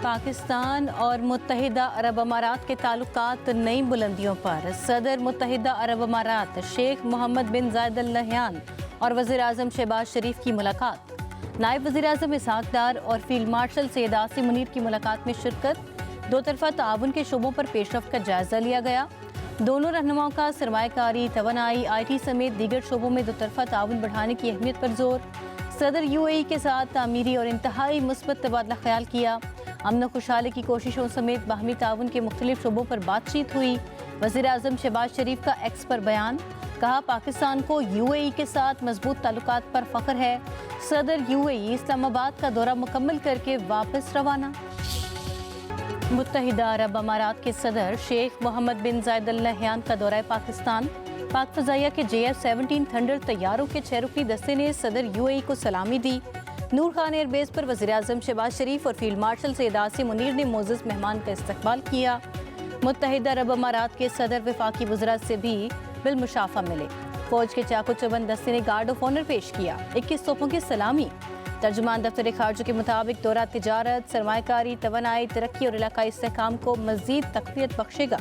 पाकिस्तान और मुत्तहिदा अरब अमारात के ताल्लुकात नई बुलंदियों पर। सदर मुत्तहिदा अरब अमारात शेख मोहम्मद बिन जायद अल नहयान और वज़ीर आज़म शहबाज शरीफ की मुलाकात। नायब वज़ीर आज़म इसहाक डार और फील्ड मार्शल सैयद आसिम मुनीर की मुलाकात में शिरकत। दो तरफा ताउन के शोबों पर पेशरफ्त का जायजा लिया गया। दोनों रहनुमाओं का सरमायाकारी, तवानाई, IT समेत दीगर शोबों में दो तरफा ताउन बढ़ाने की अहमियत पर जोर। सदर UAE के साथ तामीरी और इंतहाई मुस्बत तबादला ख्याल किया। अमन खुशहाली की कोशिशों समेत बाहमी ताउन के मुख्तलिफ शोबों पर बातचीत हुई। वज़ीर आज़म शहबाज शरीफ का एक्स पर बयान, कहा पाकिस्तान को UAE के साथ मजबूत ताल्लुकात पर फख्र है। सदर UAE इस्लामाबाद का दौरा मुकम्मल करके वापस रवाना। मुत्तहिदा अरब अमारात के सदर शेख मोहम्मद बिन जायद अल नहयान का दौरा पाकिस्तान। पाक फ़ज़ाइया के JF-17 थंडर तैयारों के 6 रुकनी दस्ते ने सदर UAE को सलामी दी। नूर खान एयरबेस पर वज़ीर आज़म शहबाज शरीफ और फील्ड मार्शल सैयद आसिम मुनीर ने मोअज़्ज़ज़ मेहमान का इस्तकबाल किया। मुत्तहिदा अरब अमारात के सदर वफाकी वज़रा से भी बिलमुशाफा मिले। फौज के चाकू चौबंद दस्ते ने गार्ड ऑफ ऑनर पेश किया। 21 तोपों की सलामी। तर्जुमान दफ्तर खारजा के मुताबिक दौरा तिजारत, सरमायाकारी, तवानाई, तरक्की और इलाकाई इस्तेहकाम को मज़ीद तक़वियत बख्शेगा।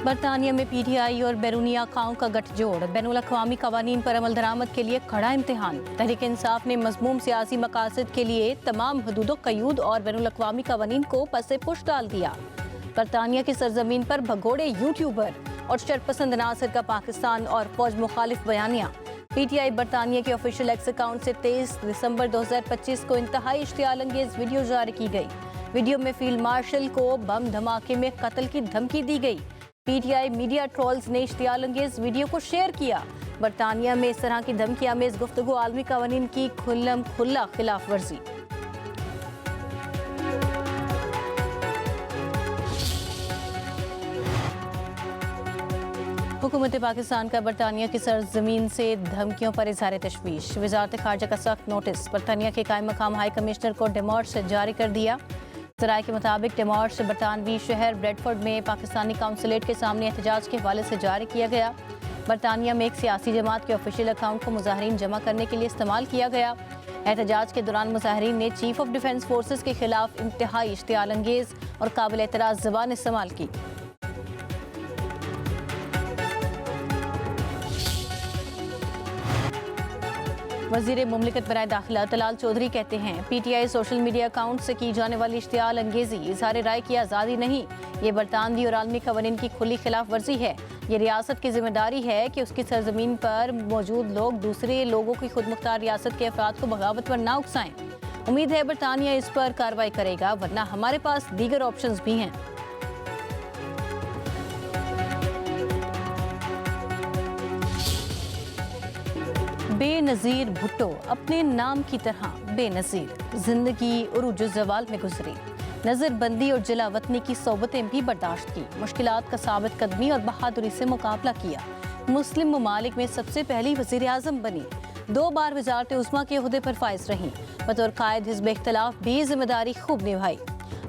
बरतानिया में PTI और बैरूनी आकाओं का गठजोड़। बैनुल अक़वामी क़वानीन पर अमल दरामद के लिए खड़ा इम्तिहान। तहरीक इंसाफ ने मज़मूम सियासी मकासद के लिए तमाम हदूद क़यूद और बैनुल अक़वामी क़वानीन को पसे पुश डाल दिया। बरतानिया की सरजमीन पर भगोड़े यूट्यूबर और शरपसंद नासिर का पाकिस्तान और फौज मुखालिफ बयानिया। PTI बरतानिया के ऑफिशियल एक्स अकाउंट से 23 दिसंबर 2025 को इंतहाई इश्तियाल अंगेज वीडियो जारी की गई। वीडियो में फील्ड मार्शल को बम धमाके में कत्ल की धमकी दी गई। PTI मीडिया ट्रोल्स ने इश्तियाल अंगेज वीडियो को शेयर किया। बरतानिया में इस तरह की धमकी आमेज गुफ्तगू आलमी कवानीन की खुल्लम खुल्ला खिलाफ वर्जी। हुकूमत पाकिस्तान का बरतानिया की सरजमीन से धमकियों पर इजहार तशवीश। वज़ारत खारजा का सख्त नोटिस। बरतानिया के कायम मकाम हाई कमिश्नर को डिमॉर्स जारी कर दिया। ज़राए के मुताबिक डिमॉर्स बरतानवी शहर ब्रेडफोर्ड में पाकिस्तानी काउंसलेट के सामने एहतजाज के हवाले से जारी किया गया। बरतानिया में एक सियासी जमात के ऑफिशियल अकाउंट को मुजाहरीन जमा करने के लिए इस्तेमाल किया गया। एहतजाज के दौरान मुजाहरीन ने चीफ ऑफ डिफेंस फोर्सेस के खिलाफ इंतहाई इश्तियाल अंगेज और काबिल एतराज़ ज़बान इस्तेमाल की। वज़ीर मुमलिकत बराए दाखिला तलाल चौधरी कहते हैं PTI सोशल मीडिया अकाउंट से की जाने वाली इश्तियाल अंगेजी इज़हार राय की आज़ादी नहीं, ये बरतानवी और आलमी कवानीन की खुली खिलाफ वर्जी है। ये रियासत की जिम्मेदारी है कि उसकी सरजमीन पर मौजूद लोग दूसरे लोगों की खुद मुख्तार रियासत के अफराद को बगावत पर ना उकसाएं। उम्मीद है बरतानिया इस पर कार्रवाई करेगा, वरना हमारे पास दीगर ऑप्शंस भी हैं। बेनज़ीर भुट्टो अपने नाम की तरह बेनज़ीर। जिंदगी उरूज ज़वाल में गुजरी। नज़रबंदी और जला वतनी की सोबतें भी बर्दाश्त की। मुश्किलात का साबित कदमी और बहादुरी से मुकाबला किया। मुस्लिम ममालिक में सबसे पहली वज़ीर आज़म बनी। 2 बार वज़ारत उज़्मा के ओहदे पर फाइज रहीं। बतौर कायद हिज़्ब इख्तिलाफ भी जिम्मेदारी खूब निभाई।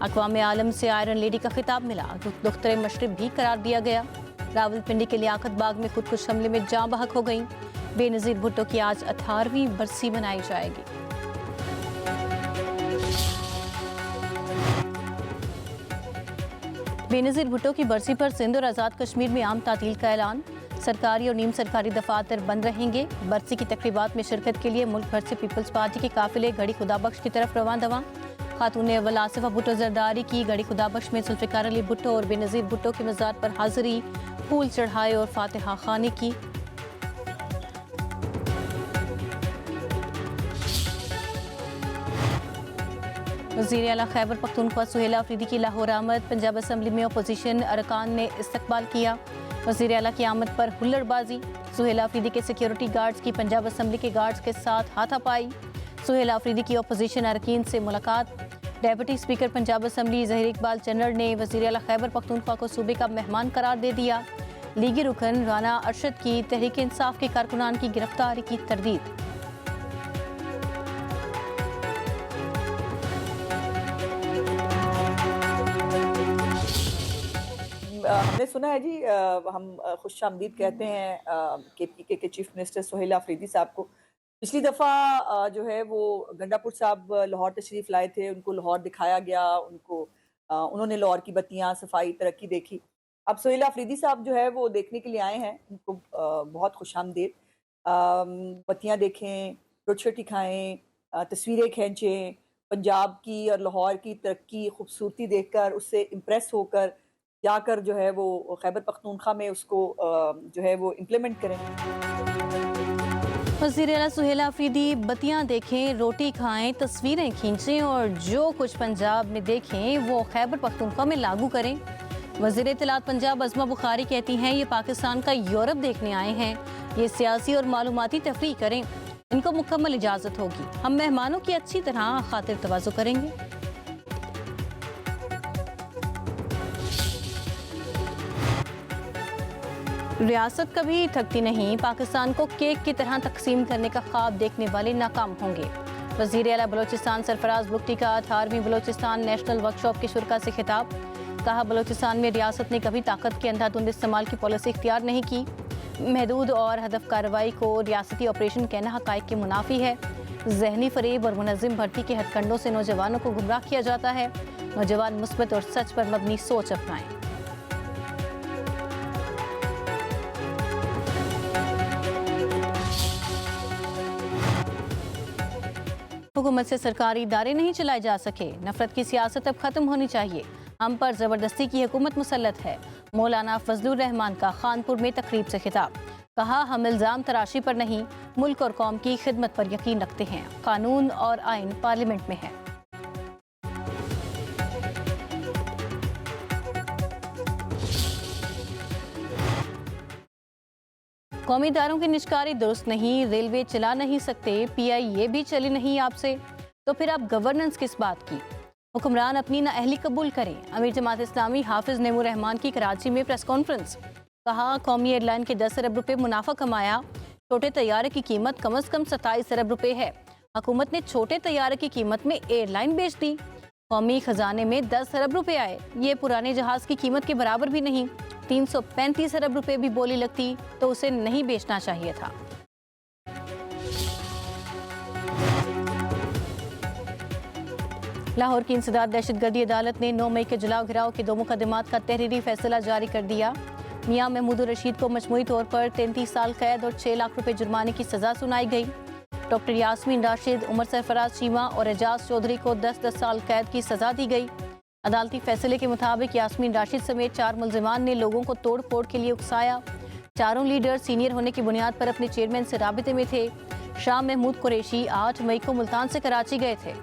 अक़वाम आलम से आयरन लेडी का खिताब मिला। दुख्तरे मशरक़ भी करार दिया गया। रावलपिंडी के लियाकत बाग में खुदकुश हमले में जाँ बहक हो गई। बेनज़ीर भुट्टो की आज 18वीं बरसी मनाई जाएगी। बेनज़ीर भुट्टो की बरसी पर सिंध और आज़ाद कश्मीर में आम तातील का ऐलान। सरकारी और नीम सरकारी दफातर बंद रहेंगे। बरसी की तकरीबात में शिरकत के लिए मुल्क भर से पीपल्स पार्टी के काफिले गढ़ी खुदाबख्श की तरफ रवां दवा। खातून अव्वल आसिफा भुट्टो जरदारी की गढ़ी खुदाबख्श में जुल्फ़िकार अली भुट्टो और बेनज़ीर भुट्टो के मज़ार पर हाज़िरी, फूल चढ़ाए और फातिहा खानी की। वज़ीर आला खैबर पख्तूनख्वा सुहेला अफरीदी की लाहौर आमद। पंजाब असम्बली में अपोजिशन अरकान ने इस्तकबाल किया। वज़ीर आला की आमद पर हुल्लड़बाजी। सुहेला अफरीदी के सिक्योरिटी गार्ड्स की पंजाब असम्बली के गार्ड्स के साथ हाथापाई। सुहेला अफरीदी की अपोजिशन अरकान से मुलाकात। Deputy speaker Punjab assembly Zaheer Iqbal Channar ने वज़ीर आला खैबर पख्तूनख्वा को सूबे का मेहमान करार दे दिया। लीगी रुकन राना अरशद की तहरीक इंसाफ के कारकुनान की गिरफ्तारी की तरदीद। हमने सुना है जी, हम खुशामदीद कहते हैं केपीके के चीफ मिनिस्टर सुहेल अफरीदी साहब को। पिछली दफ़ा जो है वो गंडापुर साहब लाहौर तशरीफ़ लाए थे, उनको लाहौर दिखाया गया, उन्होंने लाहौर की बत्तियाँ, सफाई, तरक्की देखी। अब सुहेल अफरीदी साहब जो है वो देखने के लिए आए हैं, उनको बहुत खुशामदीद। बत्तियाँ देखें, रोटी खाएँ, तस्वीरें खींचें, पंजाब की और लाहौर की तरक्की, खूबसूरती देखकर उससे इम्प्रेस होकर जाकर जो है वो खैबर पख्तूनख्वा में उसको जो है वो इम्प्लीमेंट करें। वज़ीर आला सुहेल अफरीदी बत्तियां देखें, रोटी खाएं, तस्वीरें खींचें और जो कुछ पंजाब में देखें वो खैबर पख्तूनख्वा में लागू करें। वज़ीर इत्तलात पंजाब अज़मा बुखारी कहती हैं ये पाकिस्तान का यूरोप देखने आए हैं, ये सियासी और मालूमाती तफरीह करें, इनको मुकम्मल इजाज़त होगी, हम मेहमानों की अच्छी तरह खातिर तवाज़ु करेंगे। रियासत कभी थकती नहीं, पाकिस्तान को केक की तरह तकसीम करने का ख्वाब देखने वाले नाकाम होंगे। वज़ीर आला बलोचिस्तान सरफराज बुगटी का 18वीं बलोचिस्तान नेशनल वर्कशॉप के शुरा से खिताब। कहा बलोचिस्तान में रियासत ने कभी ताकत के अंधाधुंध इस्तेमाल की पॉलिसी इख्तियार नहीं की। महदूद और हदफ कार्रवाई को रियासती ऑपरेशन कहना हकायक के मुनाफी है। जहनी फरेब और मुनज़्ज़म भर्ती के हथकंडों से नौजवानों को गुमराह किया जाता है। नौजवान मुस्बत और सच पर मबनी सोच अपनाएं। हुकूमत से सरकारी इदारे नहीं चलाए जा सके, नफरत की सियासत अब खत्म होनी चाहिए, हम पर जबरदस्ती की हुकूमत मुसल्लत है। मौलाना फजलुर रहमान का खानपुर में तकरीब से खिताब। कहा हम इल्ज़ाम तराशी पर नहीं, मुल्क और कौम की खिदमत पर यकीन रखते हैं, कानून और आइन पार्लियामेंट में है। कौमी इदारों की निष्कारी दुरुस्त नहीं, रेलवे चला नहीं सकते, PIA भी चली नहीं आपसे, तो फिर आप गवर्नेंस किस बात की? हुक्मरान अपनी नाअहली कबूल करें। अमीर जमात इस्लामी हाफिज नेमूर रहमान की कराची में प्रेस कॉन्फ्रेंस। कहा कौमी एयरलाइन के 10 अरब रुपए मुनाफा कमाया, छोटे तैयारे की कीमत कम अज कम 27 अरब रुपए है। हुकूमत ने छोटे तैयारे की कीमत में एयरलाइन बेच दी। कौमी खजाने में 10 अरब रुपए आए, ये पुराने जहाज की कीमत के बराबर भी नहीं। 335 अरब रुपए भी बोली लगती तो उसे नहीं बेचना चाहिए था। लाहौर की इंसदाद दहशतगर्दी अदालत ने 9 मई के जलाओ घिराव के 2 मुकदमात का तहरीरी फैसला जारी कर दिया। मियां महमूद रशीद को मजमूई तौर पर 33 साल कैद और 6 लाख रुपए जुर्माने की सजा सुनाई गई। डॉक्टर यास्मीन राशिद, उमर सरफराज चीमा और एजाज चौधरी को 10-10 साल कैद की सजा दी गई। अदालती फैसले के मुताबिक यास्मीन राशिद समेत 4 मुल्जिमान ने लोगों को तोड़ फोड़ के लिए उकसाया। चारों लीडर सीनियर होने की बुनियाद पर अपने चेयरमैन से राबिते में थे। शाह महमूद कुरैशी 8 मई को मुल्तान से कराची गए थे।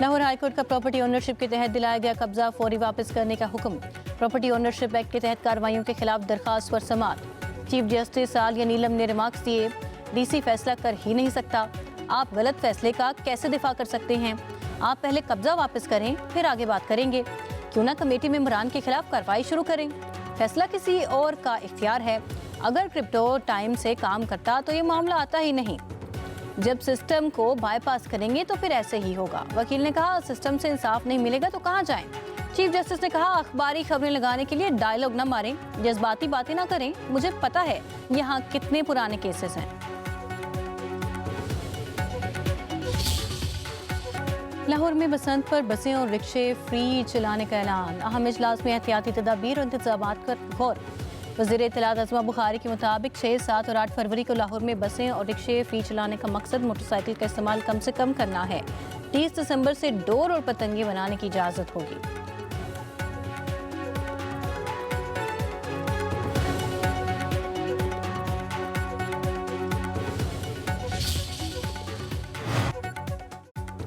लाहौर हाईकोर्ट का प्रॉपर्टी ओनरशिप के तहत दिलाया गया कब्जा फौरी वापस करने का हुक्म। प्रॉपर्टी ओनरशिप एक्ट के तहत कार्रवाइयों के खिलाफ दरखास्त पर समाअत। चीफ जस्टिस आलिया नीलम ने रिमार्क्स दिए, DC फैसला कर ही नहीं सकता, आप गलत फैसले का कैसे दिफा कर सकते हैं? आप पहले कब्जा वापस करें, फिर आगे बात करेंगे। क्यों ना कमेटी मेंबरान के खिलाफ कार्रवाई शुरू करें? फैसला किसी और का इख्तियार है। अगर क्रिप्टो टाइम से काम करता तो ये मामला आता ही नहीं। जब सिस्टम को बाईपास करेंगे तो फिर ऐसे ही होगा। वकील ने कहा सिस्टम से इंसाफ नहीं मिलेगा तो कहाँ जाएं? चीफ जस्टिस ने कहा अखबारी खबरें लगाने के लिए डायलॉग न मारें, जज्बाती बातें ना करें, मुझे पता है यहाँ कितने पुराने केसेस हैं। लाहौर में बसंत पर बसें और रिक्शे फ्री चलाने का ऐलान। अहम इजलास में एहतियाती तदाबीर और इंतजामात पर गौर। वज़ीर इत्तलात अज़मा बुखारी के मुताबिक 6, 7 और 8 फरवरी को लाहौर में बसें और रिक्शे फ्री चलाने का मकसद मोटरसाइकिल का इस्तेमाल कम से कम करना है। 30 दिसंबर से डोर और पतंगे बनाने की इजाज़त होगी।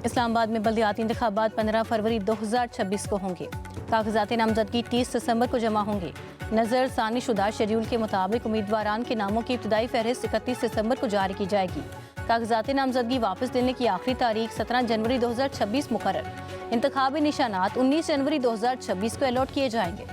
इस्लामाबाद में बल्दियाती इंतखाबात 15 फरवरी 2026 को होंगे। कागजाती नामजदगी 30 दिसंबर को जमा होंगे। नजर सानी शुदा शेड्यूल के मुताबिक उम्मीदवारान के नामों की इब्तदाई फहरिस्त 31 दिसंबर को जारी की जाएगी। कागजाती नामजदगी वापस लेने की आखिरी तारीख 17 जनवरी 2026 मुकर्रर। इंतखाबी निशानात 19 जनवरी 2026 को अलॉट किए जाएंगे।